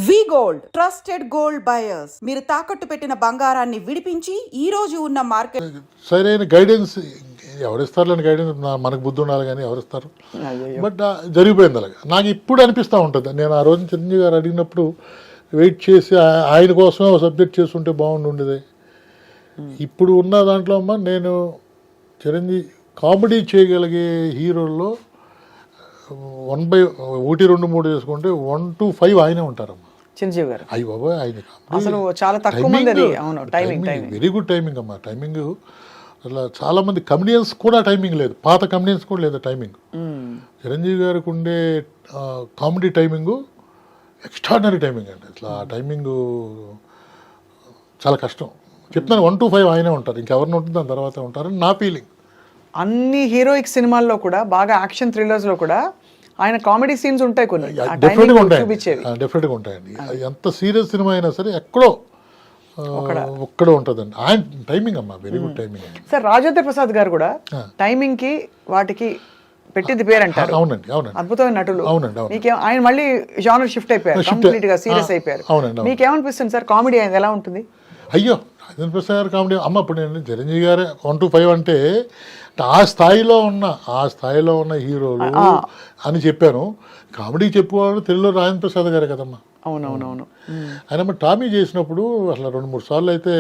వి gold trusted gold buyers. మీరు తాకట్టు పెట్టిన బంగారాన్ని విడిపించి ఈ రోజు ఉన్న మార్కెట్ సరైన గైడెన్స్ ఎవరిస్తారులేని గైడెన్స్ మనకు బుద్ధి ఉండాలి కానీ ఎవరిస్తారు. బట్ జరిగిపోయింది అలాగే. నాకు ఇప్పుడు అనిపిస్తూ ఉంటుంది, నేను ఆ రోజు చిరంజీవి గారు అడిగినప్పుడు వెయిట్ చేసి ఆయన కోసమే ఒక సబ్జెక్ట్ చేస్తుంటే బాగుండేది. ఇప్పుడు ఉన్న దాంట్లో అమ్మ నేను చిరంజీవి కామెడీ చేయగలిగే హీరోల్లో 1/1, 2, 3 చేసుకుంటే 1 to 5 ఆయనే ఉంటారమ్మా చిరంజీవి గారు. అయ్యి బాబోయ్, ఆయన అసలు చాలా తక్కువ మంది అది. అవును, టైమింగ్ వెరీ గుడ్ టైమింగ్ అమ్మా. టైమింగ్ అట్లా చాలా మంది కమెడియన్స్ కూడా టైమింగ్ లేదు, పాత కమెడియన్స్ కూడా లేదు టైమింగ్. చిరంజీవి గారికి ఉండే కామెడీ టైమింగ్ ఎక్స్ట్రాడినరీ టైమింగ్ అండి. అట్లా టైమింగ్ చాలా కష్టం. చెప్తున్నాను 1 to 5 ఆయనే ఉంటారు, ఇంకెవరిని ఉంటుంది దాని తర్వాత ఉంటారని నా ఫీలింగ్. అన్ని హీరోయిక్ సినిమాల్లో కూడా బాగా యాక్షన్ థ్రిల్లర్స్ లో కూడా ఆయన కామెడీ సీన్స్ ఉంటాయి, కొన్ని డెఫినెట్గా ఉంటాయండి. ఎంత సీరియస్ సినిమా అయినా సరే ఎక్కడో ఒక్కడో ఉంటుందండి ఆయన టైమింగ్ అమ్మా. Very good timing. Sir Rajendra Prasad గారు కూడా టైమింగ్ కి వాటికి పెట్టింది పేరు అంటారు. అవునండి, అవునండి, అద్భుతమైన నటులు. అవునండి, అవును. మీకే ఆయన మళ్ళీ జానర్ షిఫ్ట్ అయిపోయారు, కంప్లీట్ గా సీరియస్ అయిపోయారు. అవునండి. మీకేమనిపిస్తుంది సార్, కామెడీ ఆయన ఎలా ఉంటుంది? అయ్యో, రాజేంద్ర ప్రసాద్ గారు కామెడీ అమ్మ. ఇప్పుడు నేను చిరంజీవి గారే 1 to 5 అంటే ఆ స్థాయిలో ఉన్న హీరోలు అని చెప్పాను. కామెడీ చెప్పుకోవాలి తెలుగులో రాజేంద్ర ప్రసాద్ గారే కదమ్మా. అవునవునవును. ఆయన టామీ చేసినప్పుడు అసలు 2-3 సార్లు అయితే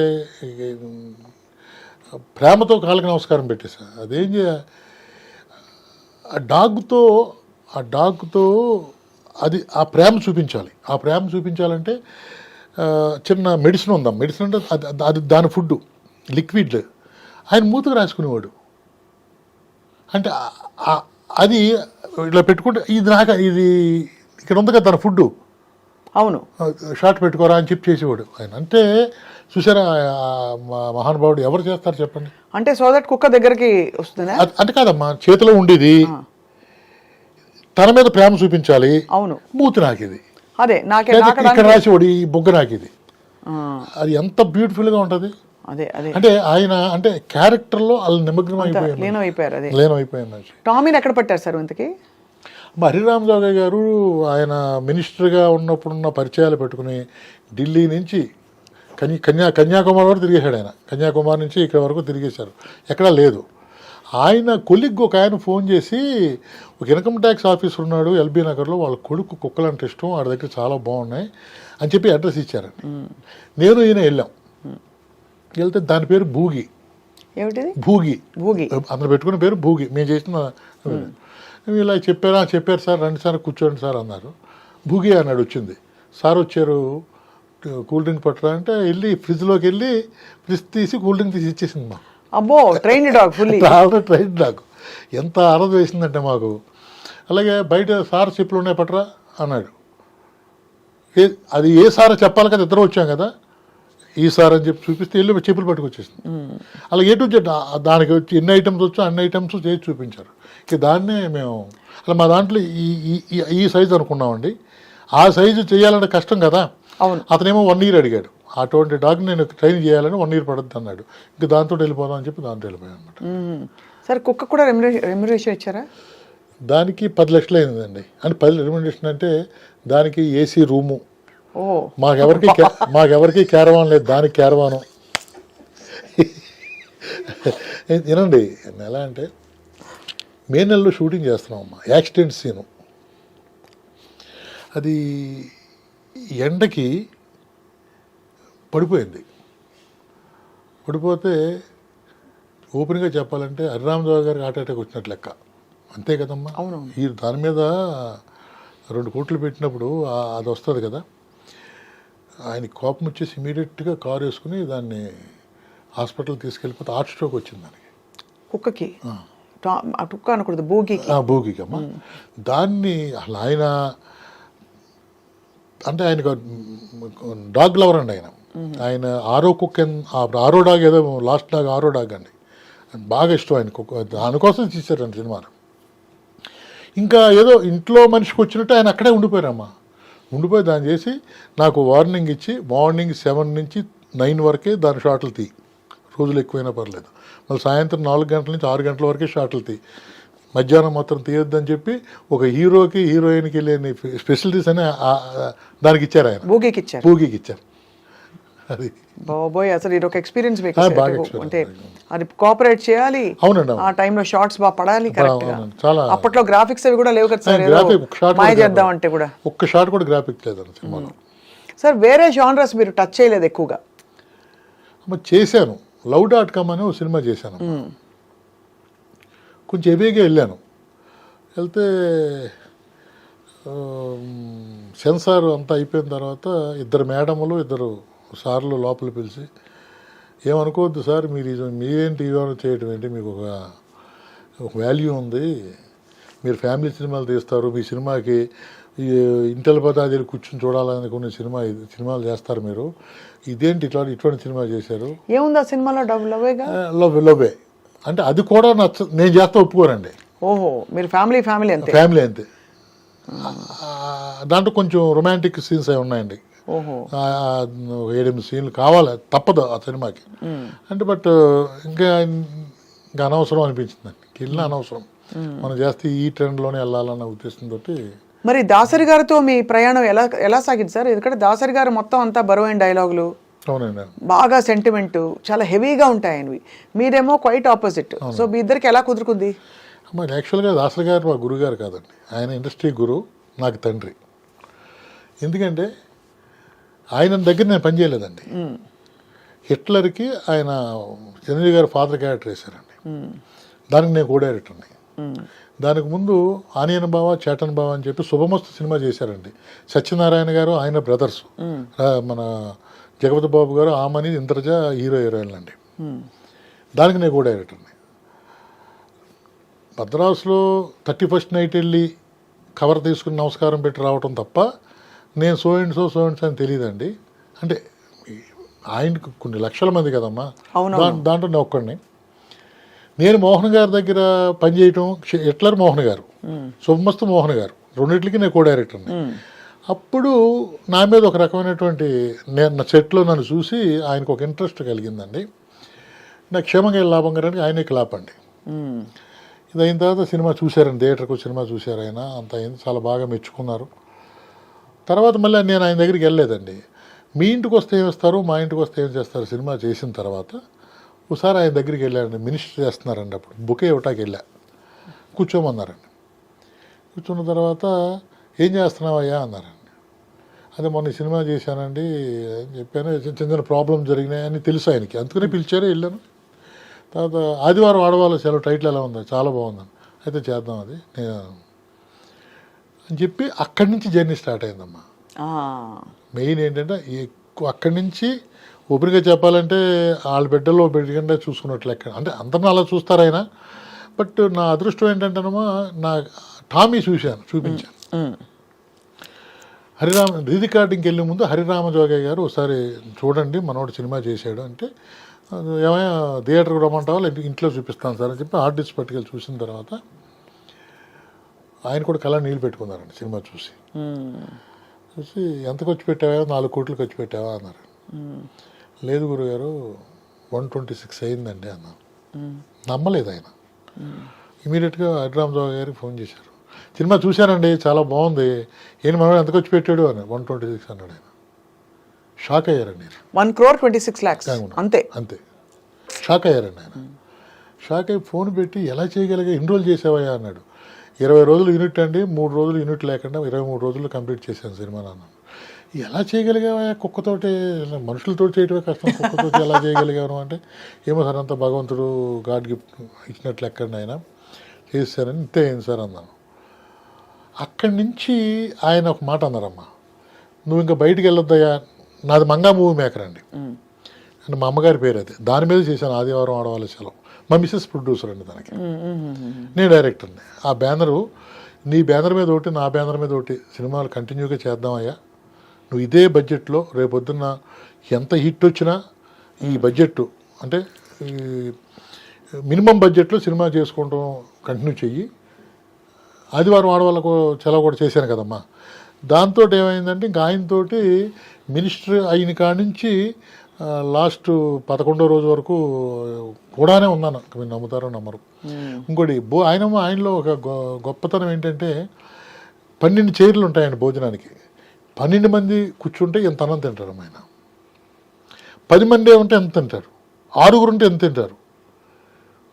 ప్రేమతో కాళ్ళకి నమస్కారం పెట్టేశాను. అదేం ఆ డాగ్తో అది ఆ ప్రేమ చూపించాలి. ఆ ప్రేమ చూపించాలంటే చిన్న మెడిసిన్ ఉందాం. మెడిసిన్ అంటే అది దాని ఫుడ్ లిక్విడ్ ఆయన మూతకు రాసుకునేవాడు. అంటే అది ఇట్లా పెట్టుకుంటే ఇది ఇక్కడ ఉంది కదా తన ఫుడ్, అవును షార్ట్ పెట్టుకోరా అని చెప్పి చేసేవాడు ఆయన. అంటే చూసారా మహానుభావుడు ఎవరు చేస్తారు చెప్పండి. అంటే సో దట్ కుక్క దగ్గరికి వస్తుంది అంటే కాదమ్మా, చేతిలో ఉండేది తన మీద ప్రేమ చూపించాలి. అవును, మూతి నాకిది, అదే ఇక్కడ రాసేవాడు ఈ బొగ్గ నాకిది. అది ఎంత బ్యూటిఫుల్ గా ఉంటది. అంటే ఆయన అంటే క్యారెక్టర్ లో వాళ్ళు నిమగ్నం అయిపోయారు. టామీని ఎక్కడ పట్టారు సార్ ఇంతకి? హరిరామ్ జోగయ్య గారు ఆయన మినిస్టర్గా ఉన్నప్పుడున్న పరిచయాలు పెట్టుకుని ఢిల్లీ నుంచి కన్యాకుమారి వరకు తిరిగేశాడు ఆయన. కన్యాకుమారి నుంచి ఇక్కడ వరకు తిరిగేశారు, ఎక్కడా లేదు. ఆయన కొలిగ్ ఒక ఆయన ఫోన్ చేసి, ఒక ఇన్కమ్ ట్యాక్స్ ఆఫీసర్ ఉన్నాడు ఎల్బీ నగర్లో, వాళ్ళ కొడుకు కుక్కలు అంటే ఇష్టం, వాడి దగ్గర చాలా బాగున్నాయి అని చెప్పి అడ్రస్ ఇచ్చారండి. నేను ఈయన వెళ్ళాం. వెళ్తే దాని పేరు భూగి. భూగి అందులో పెట్టుకున్న పేరు భూగి. మేము చేసిన ఇలా చెప్పారు సార్, రండి సార్ కూర్చోండి సార్ అన్నారు. భూగి అన్నాడు. వచ్చింది, సార్ వచ్చారు, కూల్ డ్రింక్ పట్టరా అంటే వెళ్ళి ఫ్రిడ్జ్లోకి వెళ్ళి ఫ్రిడ్జ్ తీసి కూల్ డ్రింక్ తీసి ఇచ్చేసింది మాకు. అబ్బో, ట్రైన్డ్ డాగ్ ఎంత అరదు వేసిందంటే మాకు. అలాగే బయట సార్ చెప్పులు ఉన్నాయి పట్టరా అన్నాడు. అది ఏ సారో చెప్పాలి కదా, ఇద్దరు వచ్చాం కదా, ఈ సార్ అని చెప్పి చూపిస్తే వెళ్ళి చెప్పులు పట్టుకొచ్చేసింది. అలా ఏ టు జెడ్ దానికి వచ్చి ఎన్ని ఐటమ్స్ వచ్చో అన్ని ఐటమ్స్ చేసి చూపించారు. ఇక దాన్నే మేము అలా మా దాంట్లో ఈ సైజు అనుకున్నామండి. ఆ సైజు చేయాలంటే కష్టం కదా. అతనేమో 1 year అడిగాడు. అటువంటి డాగ్ నేను ట్రైన్ చేయాలని 1 year పడుద్ది అన్నాడు. ఇంకా దాంతో వెళ్ళిపోదాం అని చెప్పి దాంతో వెళ్ళిపోయాం అనమాట. సార్ కుక్క కూడా రెమ్యునరేషన్ ఇచ్చారా? దానికి 10 లక్షలు అయిందండి. అంటే 10 రెమ్యునరేషన్ అంటే దానికి ఏసీ రూము, మాకెవరికి క్యారవాన్ లేదు, దానికి క్యారవాను. వినండి, ఎలా అంటే మే నెలలో షూటింగ్ చేస్తున్నాం అమ్మా. యాక్సిడెంట్ సీను అది ఎండకి పడిపోయింది. పడిపోతే ఓపెన్గా చెప్పాలంటే హరిరామరావు గారికి హార్ట్ అటాక్ వచ్చినట్టు లెక్క, అంతే కదమ్మా. ఈ దాని మీద 2 కోట్లు పెట్టినప్పుడు అది వస్తుంది కదా. ఆయన కోపం వచ్చేసి ఇమీడియట్గా కారు వేసుకుని దాన్ని హాస్పిటల్ తీసుకెళ్ళిపోతే హార్ట్ స్ట్రోక్ వచ్చింది దానికి. కుక్కకి కుక్క అనకూడదు, భూగికి అమ్మా. దాన్ని అసలు ఆయన అంటే ఆయన డాగ్ లవర్ అండి. ఆయన ఆరో డాగ్ ఏదో లాస్ట్ డాగ్ ఆరో డాగ్ అండి, బాగా ఇష్టం ఆయన కుక్క. దానికోసం తీశారండి సినిమాలు. ఇంకా ఏదో ఇంట్లో మనిషికి వచ్చినట్టు ఆయన అక్కడే ఉండిపోయారమ్మా. ఉండిపోయి దాన్ని చేసి నాకు వార్నింగ్ ఇచ్చి మార్నింగ్ 7 నుంచి 9 వరకే దాని షాట్లు తీ, రోజులు ఎక్కువైనా పర్లేదు. మళ్ళీ సాయంత్రం 4 గంటల నుంచి 6 గంటల వరకే షాట్లు తీ, మధ్యాహ్నం మొత్తం తీయొద్దని చెప్పి ఒక హీరోకి హీరోయిన్కి లేని స్పెషలిటీస్ అని దానికి ఇచ్చారు ఆయన, భూగికి ఇచ్చారు. పూగికి ఇచ్చారు. అది బాబోయ్, అసలు ఇది ఒక ఎక్స్పీరియన్స్ మీకు. బాగా experience. అంటే అది కోఆపరేట్ చేయాలి, అవునండి, ఆ టైంలో షార్ట్స్ బాగా పడాలి కరెక్ట్ గా. అవునండి, చాలా అప్పట్లో గ్రాఫిక్స్ అవి కూడా లేవు కదా సార్, ఏదో గ్రాఫిక్ షాట్ మాయ చేద్దాం అంటే కూడా. ఒక్క షాట్ కూడా గ్రాఫిక్ లేదండి సినిమాలో. సార్ వేరే జానరస్ మీరు టచ్ చేయలేదు ఎక్కువగా? చేశాను, love.com అని ఒక సినిమా చేశాను, కొంచెం హెవీగా వెళ్ళాను. వెళ్తే సెన్సార్ అంతా అయిపోయిన తర్వాత ఇద్దరు మేడములు ఇద్దరు సార్లు లోపల పిలిచి, ఏమనుకోవద్దు సార్, మీరేంటి ఇవన్నీ చేయడం ఏంటి, మీకు ఒక వాల్యూ ఉంది, మీరు ఫ్యామిలీ సినిమాలు తీస్తారు, మీ సినిమాకి ఈ ఇంటల పదాది కూర్చొని చూడాలనుకునే సినిమాలు చేస్తారు మీరు, ఇదేంటి ఇటువంటి సినిమా చేశారు. ఏముంది ఆ సినిమాలో? లవ్వే అంటే అది కూడా నేను చేస్తా ఒప్పుకోనండి. ఓహో, మీరు ఫ్యామిలీ అంతే. ఫ్యామిలీ అంతే. దాంట్లో కొంచెం రొమాంటిక్ సీన్స్ అవి ఉన్నాయండి. ఓహో, 7-8 సీన్లు కావాలి, తప్పదు ఆ సినిమాకి అంటే. బట్ ఇంకా అనవసరం అనిపించిందండి, వెళ్ళిన అనవసరం, మనం చేస్తే ఈ ట్రెండ్లోనే వెళ్ళాలన్న ఉద్దేశంతో. మరి దాసరి గారితో మీ ప్రయాణం ఎలా సాగింది సార్? ఎందుకంటే దాసరి గారు మొత్తం అంతా బరువైన డైలాగులు, అవునండి, బాగా సెంటిమెంట్, చాలా హెవీగా ఉంటాయి ఆయనవి. మీరేమో క్వైట్ ఆపోజిట్. సో మీ ఇద్దరికి ఎలా కుదురుకుంది? మరి యాక్చువల్గా దాసరి గారు మా గురుగారు కాదండి, ఆయన ఇండస్ట్రీ గురువు, నాకు తండ్రి. ఎందుకంటే ఆయన దగ్గర నేను పనిచేయలేదండి. హిట్లర్కి ఆయన చిరంజీవి గారు ఫాదర్ క్యారెక్టర్ వేశారండి, దానికి నేను కో డైరెక్టర్ని. దానికి ముందు ఆనియన్ బావ చేటన్ బావ అని చెప్పి శుభమస్తు సినిమా చేశారండి. సత్యనారాయణ గారు ఆయన బ్రదర్స్, మన జగపతి బాబు గారు, ఆమని, ఇంద్రజ హీరోయిన్లు అండి. దానికి నేను కో డైరెక్టర్ని. మద్రాసులో 31st నైట్ వెళ్ళి కవర్ తీసుకుని నమస్కారం పెట్టి రావటం తప్ప నేను సో అండ్ సో అని తెలియదండి. అంటే ఆయనకు కొన్ని లక్షల మంది కదమ్మా, దాంట్లో నేను ఒక్కడిని. నేను మోహన్ గారి దగ్గర పనిచేయటం, హిట్లర్ మోహన్ గారు, శుభమస్తు మోహన్ గారు, రెండింటికి నేను కో డైరెక్టర్ని. అప్పుడు నా మీద ఒక రకమైనటువంటి నా సెట్లో నన్ను చూసి ఆయనకు ఒక ఇంట్రెస్ట్ కలిగిందండి. నాకు క్షేమంగా లాభం కానీ ఆయనే క్లాప్ అండి. ఇది అయిన తర్వాత సినిమా చూశారండి, థియేటర్కు సినిమా చూశారు ఆయన, అంత అయింది, చాలా బాగా మెచ్చుకున్నారు. తర్వాత మళ్ళీ నేను ఆయన దగ్గరికి వెళ్ళలేదండి. మీ ఇంటికి వస్తే ఏం వస్తారు, మా ఇంటికి వస్తే ఏం చేస్తారు సినిమా చేసిన తర్వాత ఒకసారి ఆయన దగ్గరికి వెళ్ళారండి. మినిస్టర్ చేస్తున్నారండి, అప్పుడు బుకే ఇవ్వటానికి వెళ్ళా, కూర్చోమన్నారండి. కూర్చున్న తర్వాత ఏం చేస్తున్నావయ్యా అన్నారండి. అదే మొన్న సినిమా చేశానండి అని చెప్పాను, చిన్న ప్రాబ్లం జరిగినాయని తెలుసు ఆయనకి, అందుకనే పిలిచారు, వెళ్ళాను. తర్వాత ఆదివారం ఆడవాళ్ళ సెలవు టైటిల్ ఎలా ఉందో, చాలా బాగుందని, అయితే చేద్దాం అది నేను అని చెప్పి అక్కడి నుంచి జర్నీ స్టార్ట్ అయిందమ్మా. మెయిన్ ఏంటంటే అక్కడి నుంచి ఓపెన్గా చెప్పాలంటే వాళ్ళ బిడ్డలో బిడ్డకంటే చూసుకున్నట్లు లెక్క, అంటే అందరిని అలా చూస్తారు ఆయన. బట్ నా అదృష్టం ఏంటంటేనమ్మా, నా టామీ చూపించాను. రికార్డింగ్కి వెళ్ళే ముందు హరిరామజోగయ్య గారు ఒకసారి చూడండి మనోడు సినిమా చేశాడు అంటే, ఏమైనా థియేటర్కి రమ్మంటావా లేదు ఇంట్లో చూపిస్తాను సార్ అని చెప్పి హార్డ్ డిస్క్ పట్టుకెళ్ళి చూసిన తర్వాత ఆయన కూడా కళ్ళ నీళ్ళు పెట్టుకున్నారండి సినిమా చూసి. ఎంత ఖర్చు పెట్టావా, 4 కోట్లు ఖర్చు పెట్టావా అన్నారు. లేదు గురుగారు 126 అయిందండి అన్నాను. నమ్మలేదు ఆయన. ఇమీడియట్గా హరిరామజోగ గారికి ఫోన్ చేశారు, సినిమా చూశానండి చాలా బాగుంది, ఏంటి మనోడు ఎంత ఖర్చు పెట్టాడు అని. 126 అన్నాడు ఆయన. షాక్ అయ్యారండి. 1,26,00,000 అంతే అంతే షాక్ అయ్యారండి ఆయన. షాక్ అయ్యి ఫోన్ పెట్టి ఎలా చేయగలిగా, ఎన్రోల్ చేసావయ్యా అన్నాడు. 20 రోజులు యూనిట్ అండి, 3 రోజులు యూనిట్ లేకుండా 23 రోజులు కంప్లీట్ చేశాను సినిమా అన్నాను. ఎలా చేయగలిగావా, కుక్కతోటి మనుషులతో చేయటమే కష్టం, కుక్కతోటి ఎలా చేయగలిగాను అంటే, ఏమో సార్ అంతా భగవంతుడు గాడ్ గిఫ్ట్ ఇచ్చినట్లు ఎక్కండి ఆయన చేశారని, ఇంతే అయింది సార్ అన్నాను. అక్కడి నుంచి ఆయన ఒక మాట అన్నారమ్మా, నువ్వు ఇంకా బయటికి వెళ్ళొద్దయ్యా. నాది మంగా మూవీ మేకర్ అండి, అంటే మా అమ్మగారి పేరు అది, దాని మీద చేశాను ఆదివారం ఆడవాళ్ళ సెలవు. మా మిస్సెస్ ప్రొడ్యూసర్ అండి దానికి, నేను డైరెక్టర్ని. ఆ బ్యానరు నీ బ్యానర్ మీద ఒకటి, నా బ్యానర్ మీద ఒకటి సినిమాలు కంటిన్యూగా చేద్దామయ్యా, నువ్వు ఇదే బడ్జెట్లో రేపొద్దున్న ఎంత హిట్ వచ్చినా ఈ బడ్జెట్ అంటే మినిమం బడ్జెట్లో సినిమా చేసుకుంటాం కంటిన్యూ చెయ్యి. ఆదివారం ఆడవాళ్ళకు సెలవు కూడా చేశాను కదమ్మా. దాంతో ఏమైందంటే ఇంకా ఆయనతోటి మినిస్టర్ అయిన కాడి నుంచి లాస్ట్ 11వ రోజు వరకు కూడానే ఉన్నాను, మీరు నమ్ముతారో నమ్మరు. ఇంకోటి ఆయనలో ఒక గొప్పతనం ఏంటంటే 12 చైర్లు ఉంటాయండి భోజనానికి. 12 మంది కూర్చుంటే ఎంత అన్నం తింటారు ఆయన. 10 మందే ఉంటే ఎంత తింటారు, 6 ఉంటే ఎంత తింటారు.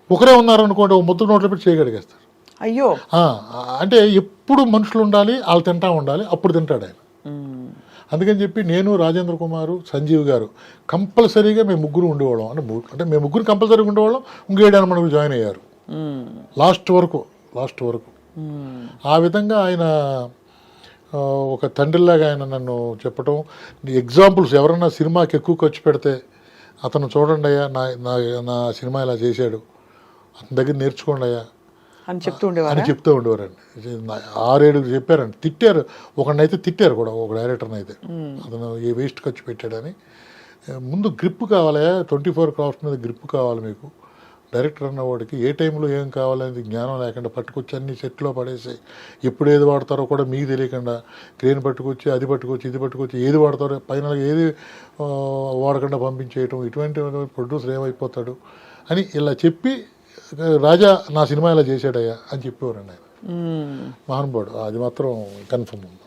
ఒకరే ఉన్నారనుకోండి, ఒక ముద్ద నోట్లో పెట్టి చేయగలిగేస్తారు. అయ్యో. అంటే ఎప్పుడు మనుషులు ఉండాలి, వాళ్ళు తింటా ఉండాలి, అప్పుడు తింటాడు ఆయన. అందుకని చెప్పి నేను, రాజేంద్ర కుమార్, సంజీవ్ గారు కంపల్సరీగా మేము ముగ్గురు ఉండేవాళ్ళం. అంటే మేము ముగ్గురు కంపల్సరీగా ఉండేవాళ్ళం. ఇంకేడాను మనకు జాయిన్ అయ్యారు లాస్ట్ వరకు. ఆ విధంగా ఆయన ఒక తండ్రిలాగా ఆయన నన్ను చెప్పటం. ఎగ్జాంపుల్స్, ఎవరన్నా సినిమాకి ఎక్కువ ఖర్చు పెడితే అతను చూడండి అయ్యా, నా సినిమా ఇలా చేశాడు, అతని దగ్గర నేర్చుకోండి అయ్యా అని చెప్తూ ఉండేవారండి. 6-7 చెప్పారండి. తిట్టారు, ఒకడినైతే తిట్టారు కూడా, ఒక డైరెక్టర్ని అయితే. అతను ఏ వేస్ట్ ఖర్చు పెట్టాడని. ముందు గ్రిప్ కావాలయా, 24 క్రాఫ్ట్ మీద గ్రిప్ కావాలి మీకు. డైరెక్టర్ అన్నవాడికి ఏ టైంలో ఏం కావాలనేది జ్ఞానం లేకుండా పట్టుకొచ్చి అన్ని సెట్లో పడేసి ఎప్పుడు ఏది వాడతారో కూడా మీకు తెలియకుండా క్రేన్ పట్టుకొచ్చి, అది పట్టుకొచ్చి, ఇది పట్టుకొచ్చి, ఏది వాడతారో ఫైనల్గా ఏది వాడకుండా పంపించేయటం, ఇటువంటి ప్రొడ్యూసర్ ఏమైపోతాడు అని ఇలా చెప్పి, రాజా నా సినిమా ఇలా చేశాడయ్యా అని చెప్పేవారండి ఆయన. మహానుభావుడు, అది మాత్రం కన్ఫర్మ్ ఉంది.